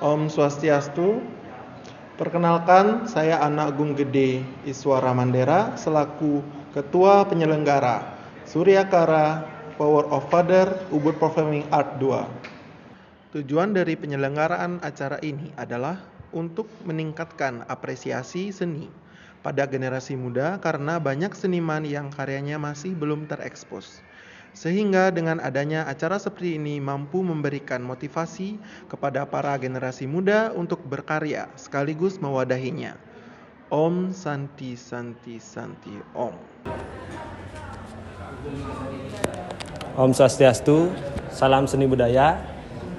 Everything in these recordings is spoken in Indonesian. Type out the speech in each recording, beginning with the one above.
Om Swastiastu. Perkenalkan, saya Anak Agung Gede Iswara Mandera selaku Ketua Penyelenggara Suryakara Power of Father Ubud Performing Art 2. Tujuan dari penyelenggaraan acara ini adalah untuk meningkatkan apresiasi seni pada generasi muda karena banyak seniman yang karyanya masih belum terekspos. Sehingga dengan adanya acara seperti ini mampu memberikan motivasi kepada para generasi muda untuk berkarya sekaligus mewadahinya. Om Santi Santi Santi Om. Om Swastiastu, salam seni budaya.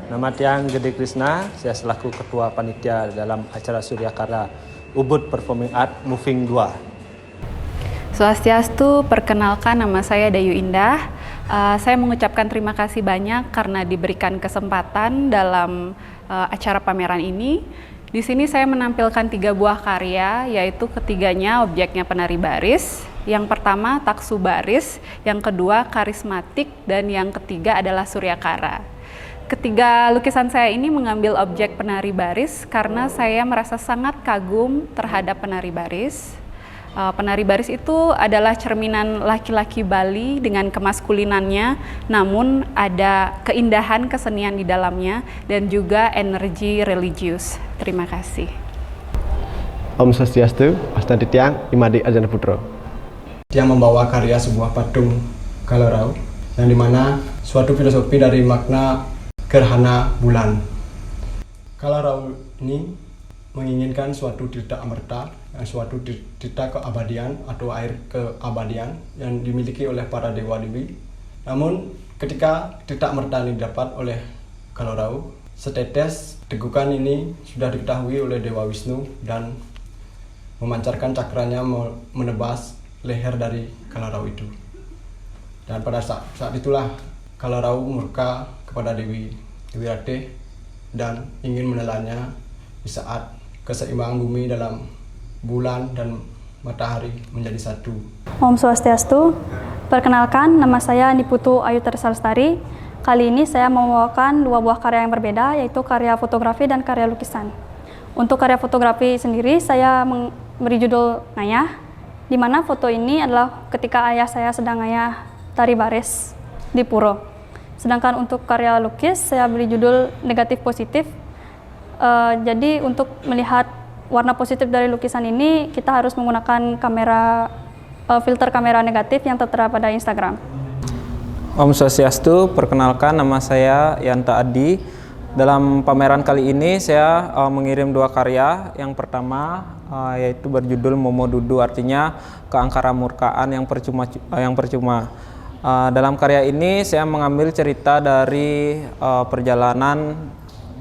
Nama Tiang Gede Krishna, saya selaku Ketua Panitia dalam acara Suryakara Ubud Performing Art Moving 2. Swastiastu, perkenalkan nama saya Dayu Indah. Saya mengucapkan terima kasih banyak karena diberikan kesempatan dalam acara pameran ini. Di sini saya menampilkan 3 buah karya, yaitu ketiganya objeknya penari baris, yang pertama taksu baris, yang kedua karismatik, dan yang ketiga adalah suryakara. Ketiga lukisan saya ini mengambil objek penari baris karena saya merasa sangat kagum terhadap penari baris. Penari baris itu adalah cerminan laki-laki Bali dengan kemaskulinannya, namun ada keindahan kesenian di dalamnya dan juga energi religius. Terima kasih. Om Swastiastu, Astandi Tiang, Imadi Ajana Putro. Yang membawa karya sebuah patung Kalarau, yang dimana suatu filosofi dari makna gerhana bulan. Kalarau ini menginginkan suatu tidak amerta, suatu tidak keabadian atau air keabadian yang dimiliki oleh para dewa-dewi. Namun ketika tidak amerta ini didapat oleh Kalarau, setetes tegukan ini sudah diketahui oleh Dewa Wisnu dan memancarkan cakranya menebas leher dari Kalarau itu. Dan pada saat itulah Kalarau murka kepada Dewi Ratih dan ingin menelannya di saat keseimbangan bumi dalam bulan dan matahari menjadi satu. Om Swastiastu, perkenalkan nama saya Niputu Ayu Tersalstari. Kali ini saya membawakan 2 buah karya yang berbeda, yaitu karya fotografi dan karya lukisan. Untuk karya fotografi sendiri saya memberi judul Ngayah, di mana foto ini adalah ketika ayah saya sedang ngayah tari baris di puro. Sedangkan untuk karya lukis saya beri judul Negatif Positif. Jadi untuk melihat warna positif dari lukisan ini kita harus menggunakan filter kamera negatif yang tertera pada Instagram. Om Swastiastu, perkenalkan nama saya Yanta Adi. Dalam pameran kali ini saya mengirim 2 karya. Yang pertama yaitu berjudul Momo Dudu, artinya keangkaramurkaan yang percuma. Dalam karya ini saya mengambil cerita dari perjalanan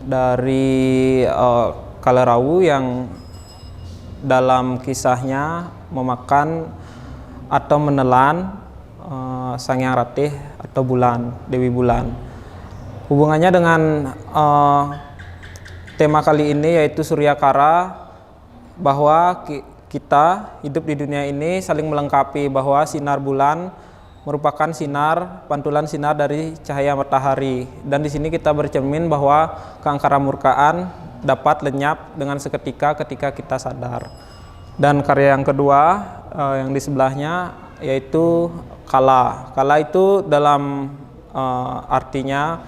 dari Kalarau yang dalam kisahnya memakan atau menelan Sang Hyang Ratih atau bulan, Dewi Bulan. Hubungannya dengan tema kali ini yaitu Suryakara, bahwa kita hidup di dunia ini saling melengkapi, bahwa sinar bulan merupakan pantulan sinar dari cahaya matahari, dan di sini kita bercermin bahwa keangkaramurkaan dapat lenyap dengan seketika ketika kita sadar. Dan karya yang kedua yang di sebelahnya yaitu Kala. Kala itu dalam artinya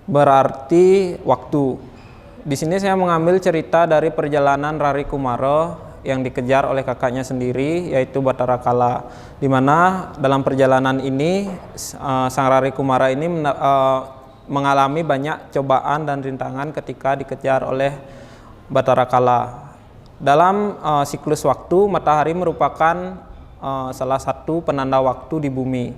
berarti waktu. Di sini saya mengambil cerita dari perjalanan Rari Kumara yang dikejar oleh kakaknya sendiri, yaitu Batara Kala, di mana dalam perjalanan ini Sang Rari Kumara ini mengalami banyak cobaan dan rintangan ketika dikejar oleh Batara Kala. Dalam siklus waktu, matahari merupakan salah satu penanda waktu di bumi.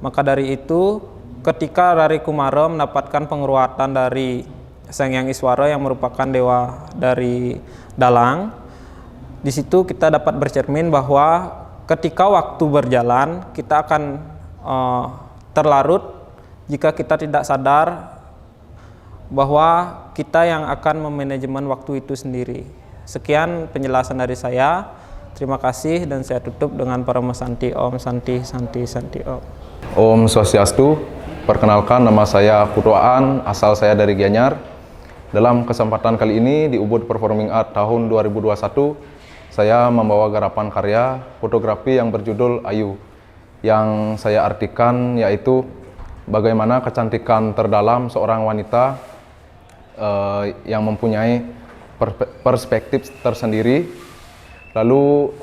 Maka dari itu, ketika Rari Kumara mendapatkan pengurutan dari Sang Hyang Iswara yang merupakan dewa dari dalang, di situ kita dapat bercermin bahwa ketika waktu berjalan, kita akan terlarut jika kita tidak sadar bahwa kita yang akan memanajemen waktu itu sendiri. Sekian penjelasan dari saya. Terima kasih dan saya tutup dengan Parama Santi Om Santi Santi Santi Om. Om Swastiastu, perkenalkan nama saya Putuaan, asal saya dari Gianyar. Dalam kesempatan kali ini di Ubud Performing Art tahun 2021, saya membawa garapan karya fotografi yang berjudul Ayu, yang saya artikan yaitu bagaimana kecantikan terdalam seorang wanita yang mempunyai perspektif tersendiri, lalu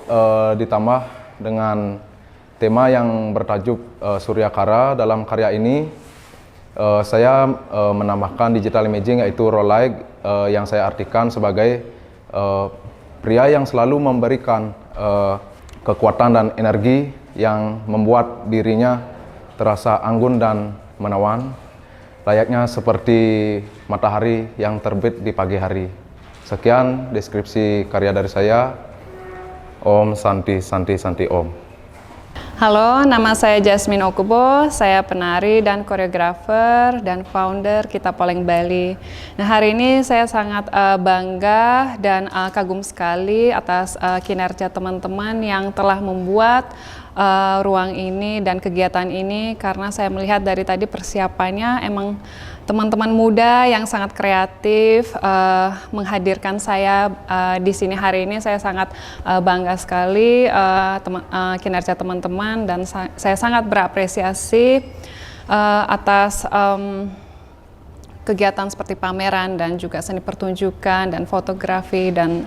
ditambah dengan tema yang bertajuk Surya Kara. Dalam karya ini saya menambahkan digital imaging yaitu raw light yang saya artikan sebagai pria yang selalu memberikan kekuatan dan energi yang membuat dirinya terasa anggun dan menawan, layaknya seperti matahari yang terbit di pagi hari. Sekian deskripsi karya dari saya. Om Santi Santi Santi Om. Halo, nama saya Jasmine Okubo, saya penari dan koreografer dan founder Kita Poleng Bali. Nah, hari ini saya sangat bangga dan kagum sekali atas kinerja teman-teman yang telah membuat ruang ini dan kegiatan ini, karena saya melihat dari tadi persiapannya emang teman-teman muda yang sangat kreatif menghadirkan saya di sini hari ini. Saya sangat bangga sekali kinerja teman-teman, dan saya sangat berapresiasi atas kegiatan seperti pameran dan juga seni pertunjukan dan fotografi dan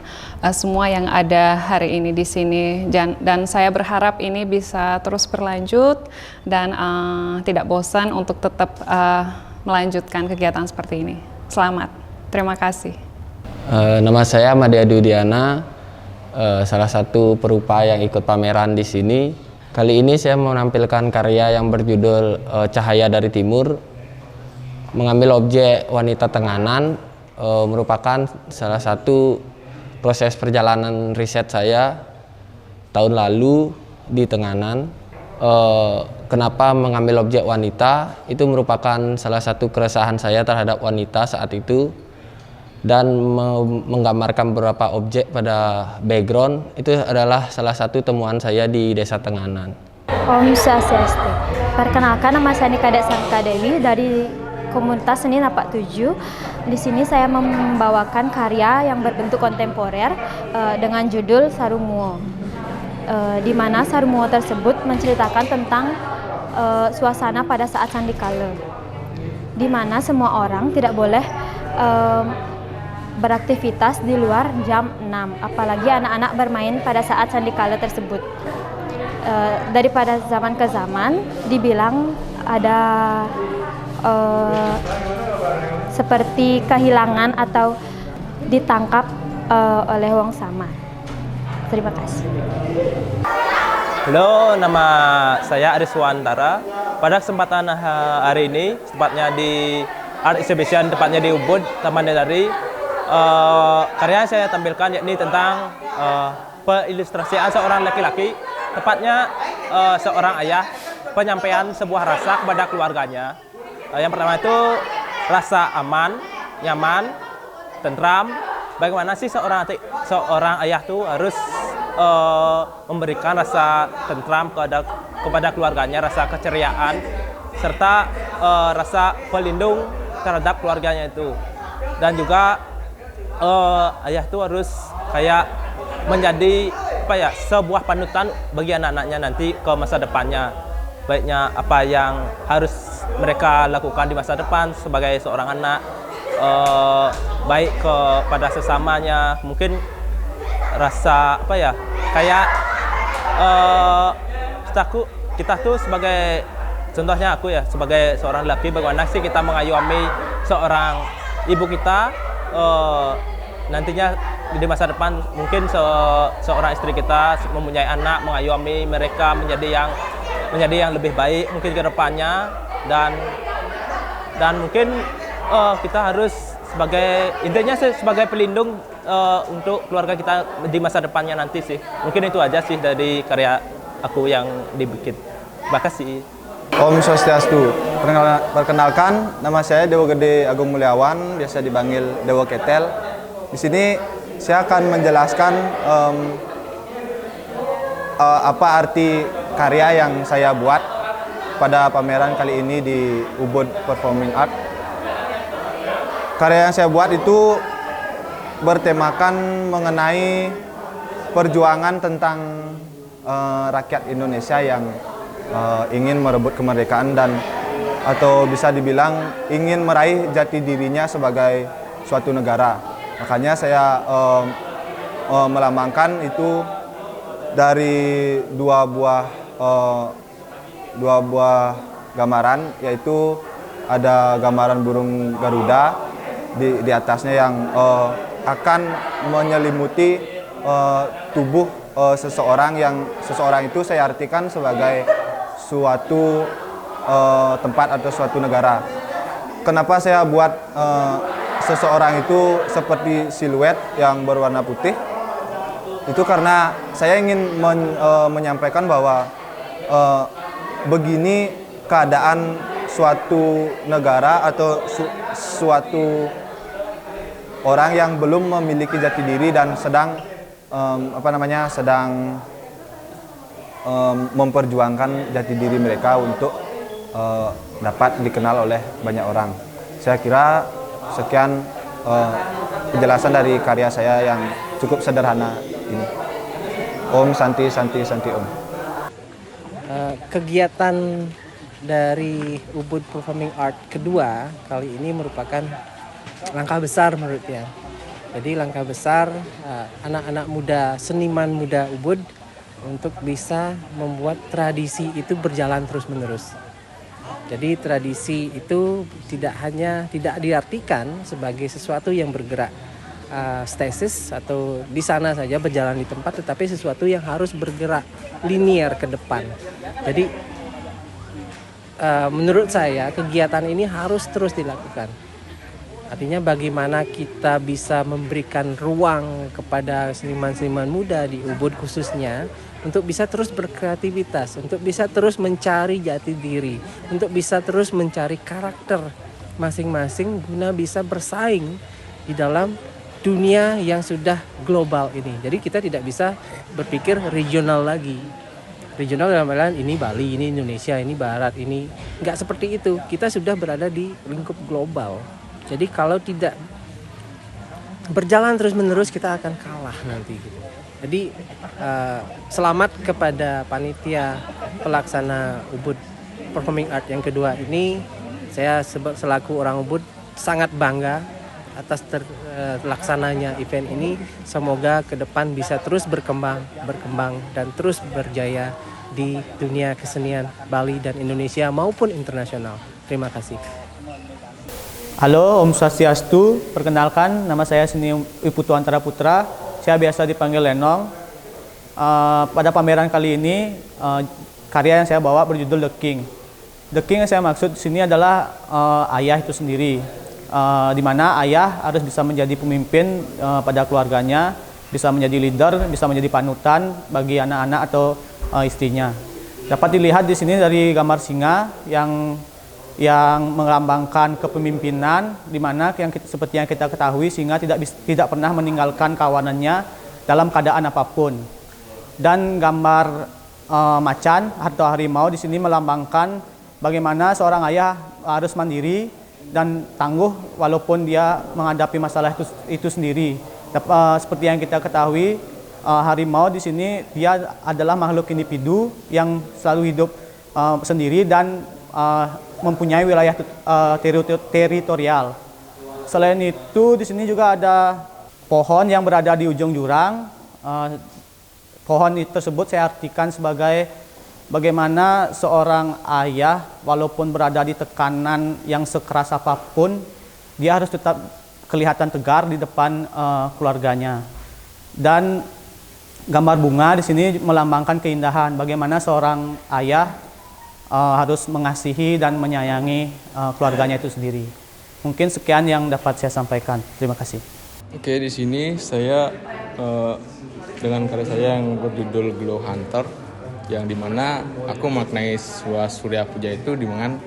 semua yang ada hari ini di sini. Dan saya berharap ini bisa terus berlanjut dan tidak bosan untuk tetap melanjutkan kegiatan seperti ini. Selamat, terima kasih. Nama saya Madya Dudiana, salah satu perupa yang ikut pameran di sini. Kali ini saya menampilkan karya yang berjudul Cahaya dari Timur. Mengambil objek wanita Tenganan merupakan salah satu proses perjalanan riset saya tahun lalu di Tenganan. Kenapa mengambil objek wanita? Itu merupakan salah satu keresahan saya terhadap wanita saat itu, dan menggambarkan beberapa objek pada background itu adalah salah satu temuan saya di Desa Tenganan. Om Swastiastu. Perkenalkan, nama saya Nika Sangka Dewi dari komunitas seni Napak 7. Di sini saya membawakan karya yang berbentuk kontemporer dengan judul Sarumuo. Di mana Sarumuo tersebut menceritakan tentang suasana pada saat sandikala, di mana semua orang tidak boleh beraktivitas di luar jam 6, apalagi anak-anak bermain pada saat sandikala tersebut. Daripada zaman ke zaman dibilang ada seperti kehilangan atau ditangkap oleh wong samar. Terima kasih. Halo, nama saya Ariswantara. Pada kesempatan hari ini, tepatnya di Art Exhibition, tepatnya di Ubud, Taman Dedari, karya yang saya tampilkan yakni tentang pengilustrasian seorang laki-laki, tepatnya seorang ayah, penyampaian sebuah rasa kepada keluarganya. Yang pertama itu rasa aman, nyaman, tentram. Bagaimana sih seorang ayah itu harus memberikan rasa tentram kepada keluarganya, rasa keceriaan, serta rasa pelindung terhadap keluarganya itu. Dan juga ayah itu harus kayak menjadi sebuah panutan bagi anak-anaknya nanti ke masa depannya. Baiknya apa yang harus mereka lakukan di masa depan sebagai seorang anak, baik kepada sesamanya, mungkin rasa kayak kita tuh sebagai, contohnya aku ya sebagai seorang laki, bagaimana sih kita mengayomi seorang ibu kita nantinya di masa depan, mungkin seorang istri kita mempunyai anak, mengayomi mereka menjadi yang lebih baik mungkin ke depannya, dan mungkin kita harus sebagai pelindung untuk keluarga kita di masa depannya nanti sih. Mungkin itu aja sih dari karya aku yang dibikin. Terima kasih. Om Swastiastu. Perkenalkan, nama saya Dewa Gede Agung Mulyawan, biasa dipanggil Dewa Ketel. Di sini saya akan menjelaskan apa arti karya yang saya buat pada pameran kali ini di Ubud Performing Art. Karya yang saya buat itu bertemakan mengenai perjuangan tentang rakyat Indonesia yang ingin merebut kemerdekaan dan atau bisa dibilang ingin meraih jati dirinya sebagai suatu negara. Makanya saya melambangkan itu dari dua buah gambaran, yaitu ada gambaran burung Garuda di atasnya yang akan menyelimuti tubuh seseorang itu saya artikan sebagai suatu tempat atau suatu negara. Kenapa saya buat seseorang itu seperti siluet yang berwarna putih? Itu karena saya ingin menyampaikan bahwa begini keadaan suatu negara atau suatu orang yang belum memiliki jati diri dan sedang memperjuangkan jati diri mereka untuk dapat dikenal oleh banyak orang. Saya kira sekian penjelasan dari karya saya yang cukup sederhana ini. Om Santi Santi Santi Om. Kegiatan dari Ubud Performing Art kedua kali ini merupakan langkah besar menurut saya. Jadi langkah besar anak-anak muda, seniman muda Ubud untuk bisa membuat tradisi itu berjalan terus-menerus. Jadi tradisi itu tidak diartikan sebagai sesuatu yang bergerak stasis atau di sana saja berjalan di tempat, tetapi sesuatu yang harus bergerak linier ke depan. Jadi menurut saya kegiatan ini harus terus dilakukan. Artinya bagaimana kita bisa memberikan ruang kepada seniman-seniman muda di Ubud khususnya untuk bisa terus berkreativitas, untuk bisa terus mencari jati diri, untuk bisa terus mencari karakter masing-masing guna bisa bersaing di dalam dunia yang sudah global ini. Jadi kita tidak bisa berpikir regional lagi. Regional dalam artian ini Bali, ini Indonesia, ini Barat, ini nggak seperti itu. Kita sudah berada di lingkup global. Jadi kalau tidak berjalan terus-menerus kita akan kalah nanti. Jadi selamat kepada panitia pelaksana Ubud Performing Art yang kedua ini. Saya selaku orang Ubud sangat bangga atas terlaksananya event ini. Semoga ke depan bisa terus berkembang dan terus berjaya di dunia kesenian Bali dan Indonesia maupun internasional. Terima kasih. Halo, Om Swastiastu. Perkenalkan, nama saya Seni Iputu Antara Putra. Saya biasa dipanggil Lenong. Pada pameran kali ini, karya yang saya bawa berjudul The King. The King yang saya maksud di sini adalah ayah itu sendiri. Di mana ayah harus bisa menjadi pemimpin pada keluarganya, bisa menjadi leader, bisa menjadi panutan bagi anak-anak atau istrinya. Dapat dilihat di sini dari gambar singa yang melambangkan kepemimpinan, di mana seperti yang kita ketahui singa tidak pernah meninggalkan kawanannya dalam keadaan apapun. Dan gambar macan atau harimau di sini melambangkan bagaimana seorang ayah harus mandiri dan tangguh walaupun dia menghadapi masalah itu sendiri. Seperti yang kita ketahui, harimau di sini dia adalah makhluk individu yang selalu hidup sendiri dan mempunyai wilayah teritorial. Selain itu, di sini juga ada pohon yang berada di ujung jurang. Pohon tersebut saya artikan sebagai bagaimana seorang ayah walaupun berada di tekanan yang sekeras apapun, dia harus tetap kelihatan tegar di depan keluarganya. Dan gambar bunga di sini melambangkan keindahan bagaimana seorang ayah harus mengasihi dan menyayangi keluarganya itu sendiri. Mungkin sekian yang dapat saya sampaikan. Terima kasih. Oke, di sini saya dengan karya saya yang berjudul Glow Hunter, yang dimana aku maknai sebuah surya puja itu dimana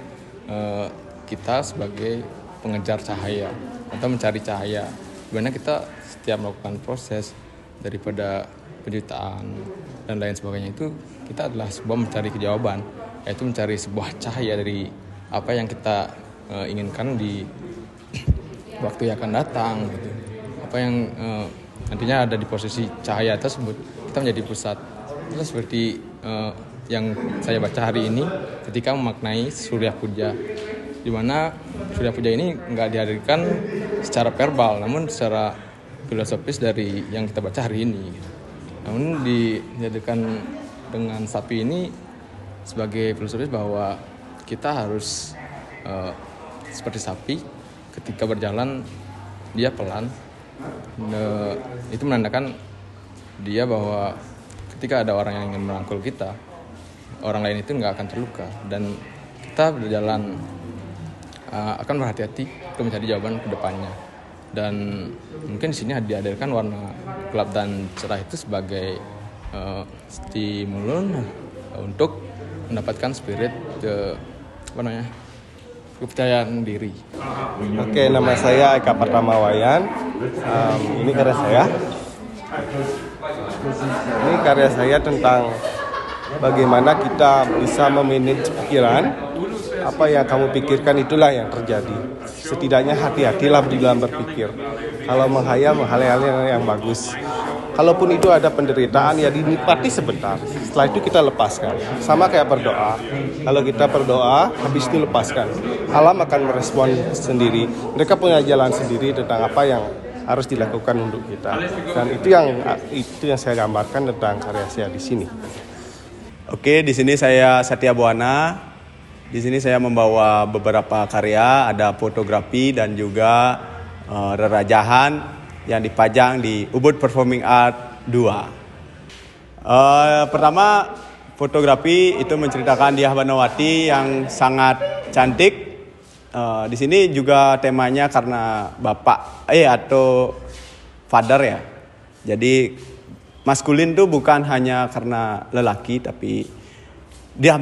kita sebagai pengejar cahaya atau mencari cahaya, dimana kita setiap melakukan proses daripada penciptaan dan lain sebagainya itu kita adalah sebuah mencari kejawaban, yaitu mencari sebuah cahaya dari apa yang kita inginkan di waktu yang akan datang gitu. Apa yang nantinya ada di posisi cahaya tersebut, kita menjadi pusat. Itu seperti yang saya baca hari ini ketika memaknai Surya Puja, di mana Surya Puja ini nggak dihadirkan secara verbal, namun secara filosofis dari yang kita baca hari ini. Namun dihadirkan dengan sapi ini sebagai filosofis bahwa kita harus seperti sapi, ketika berjalan dia pelan. Itu menandakan dia bahwa ketika ada orang yang ingin merangkul kita, orang lain itu nggak akan terluka, dan kita berjalan akan berhati-hati untuk mencari jawaban ke depannya. Dan mungkin di sini dihadirkan warna gelap dan cerah itu sebagai stimulus untuk mendapatkan spirit kepercayaan diri. Oke, nama saya Eka Pratama Wayan. Ini karya saya. Ini karya saya tentang bagaimana kita bisa memanage pikiran. Apa yang kamu pikirkan itulah yang terjadi. Setidaknya hati-hatilah di dalam berpikir. Kalau menghayal yang bagus. Kalaupun itu ada penderitaan, ya dinikmati sebentar. Setelah itu kita lepaskan. Sama kayak berdoa. Kalau kita berdoa, habis itu lepaskan. Alam akan merespon sendiri. Mereka punya jalan sendiri tentang apa yang harus dilakukan untuk kita. Dan itu yang saya gambarkan tentang karya saya di sini. Oke, di sini saya Satya Buana. Di sini saya membawa beberapa karya, ada fotografi dan juga rerajahan yang dipajang di Ubud Performing Art 2. Pertama, fotografi itu menceritakan Diah Banowati yang sangat cantik. Di sini juga temanya karena bapak atau father ya. Jadi maskulin itu bukan hanya karena lelaki, tapi Diah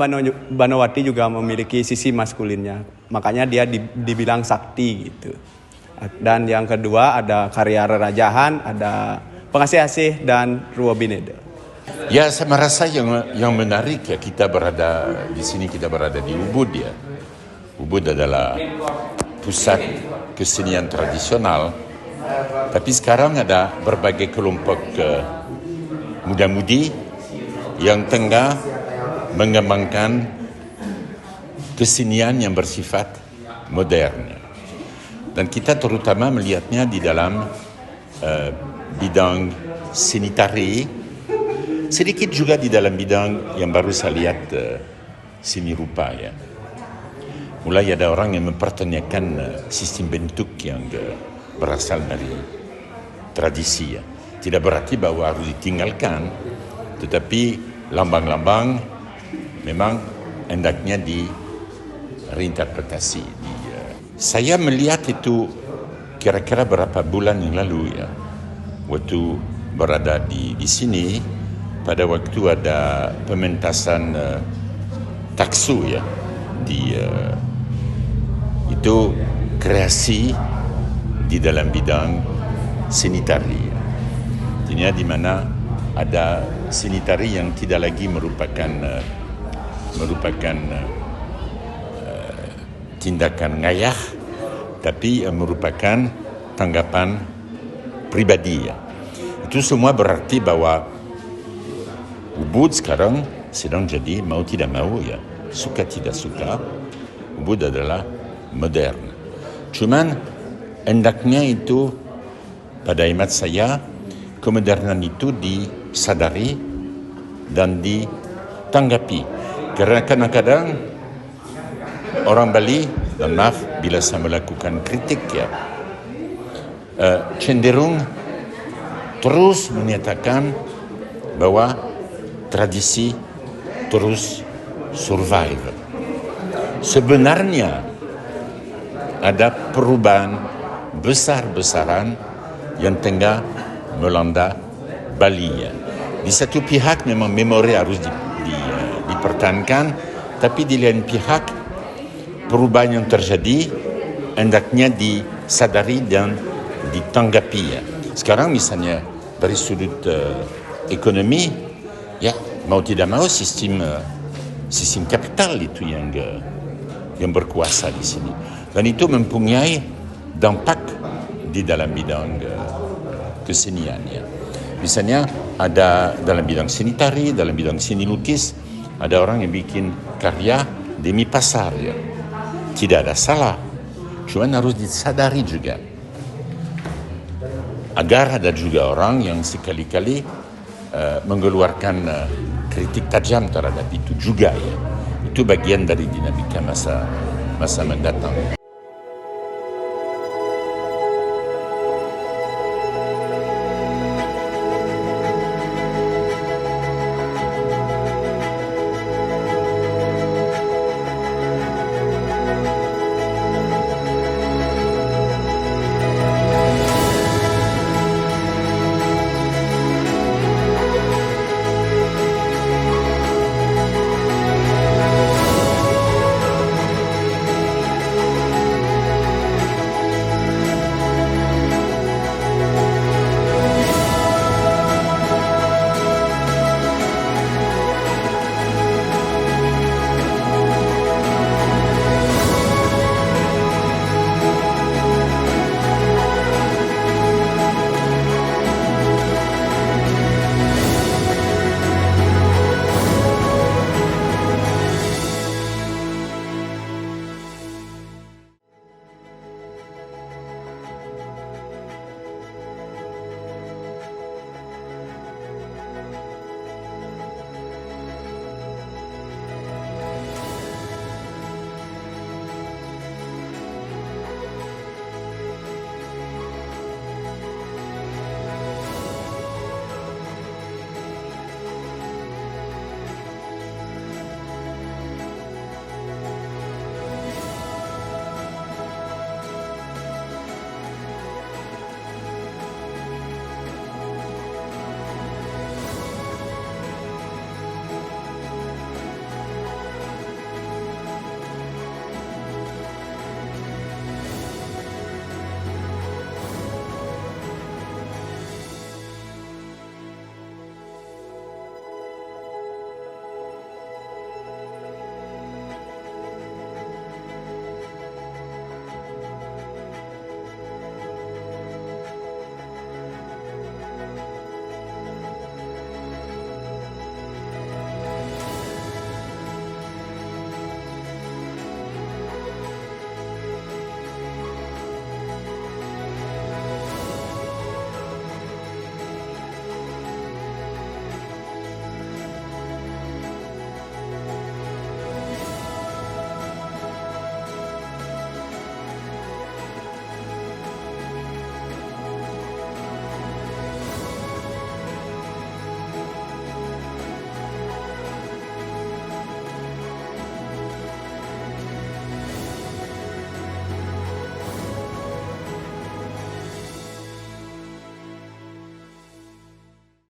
Banowati juga memiliki sisi maskulinnya. Makanya dia dibilang sakti gitu. Dan yang kedua ada karya rerajahan, ada pengasih-asih dan Ruobinede. Ya, saya merasa yang menarik ya kita berada di sini, kita berada di Ubud ya. Ubud adalah pusat kesenian tradisional, tapi sekarang ada berbagai kelompok muda-mudi yang tengah mengembangkan kesenian yang bersifat modern. Dan kita terutama melihatnya di dalam bidang seni tari, sedikit juga di dalam bidang yang baru saya lihat seni rupa ya. Mulai ada orang yang mempertanyakan sistem bentuk yang berasal dari tradisi ya. Tidak berarti bahwa harus ditinggalkan, tetapi lambang-lambang memang hendaknya direinterpretasi. Saya melihat itu kira-kira berapa bulan yang lalu ya, waktu berada di sini, pada waktu ada pementasan taksu ya, itu kreasi di dalam bidang seni tari. Artinya di mana ada seni tari yang tidak lagi merupakan tindakan ngayah, tapi merupakan tanggapan pribadi ya. Itu semua berarti bahwa Ubud sekarang sedang jadi mau tidak mau ya, suka tidak suka, Ubud adalah modern. Cuman hendaknya itu pada hemat saya kemodernan itu disadari dan ditanggapi. Karena kadang-kadang orang Bali, dan maaf bila saya melakukan kritik ya, cenderung terus menyatakan bahwa tradisi terus survive. Sebenarnya ada perubahan besar-besaran yang tengah melanda Bali ya. Di satu pihak memang memori harus dipertahankan, tapi di lain pihak perubahan yang terjadi hendaknya disadari dan ditanggapi ya. Sekarang misalnya dari sudut ekonomi ya, mau tidak mau sistem kapital itu yang berkuasa di sini, dan itu mempunyai dampak di dalam bidang kesenian ya. Misalnya ada dalam bidang seni tari, dalam bidang seni lukis, ada orang yang bikin karya demi pasar ya. Tidak ada salah, cuman harus disadari juga. Agar ada juga orang yang sekali-kali mengeluarkan kritik tajam terhadap itu juga ya. Itu bagian dari dinamika masa mendatang.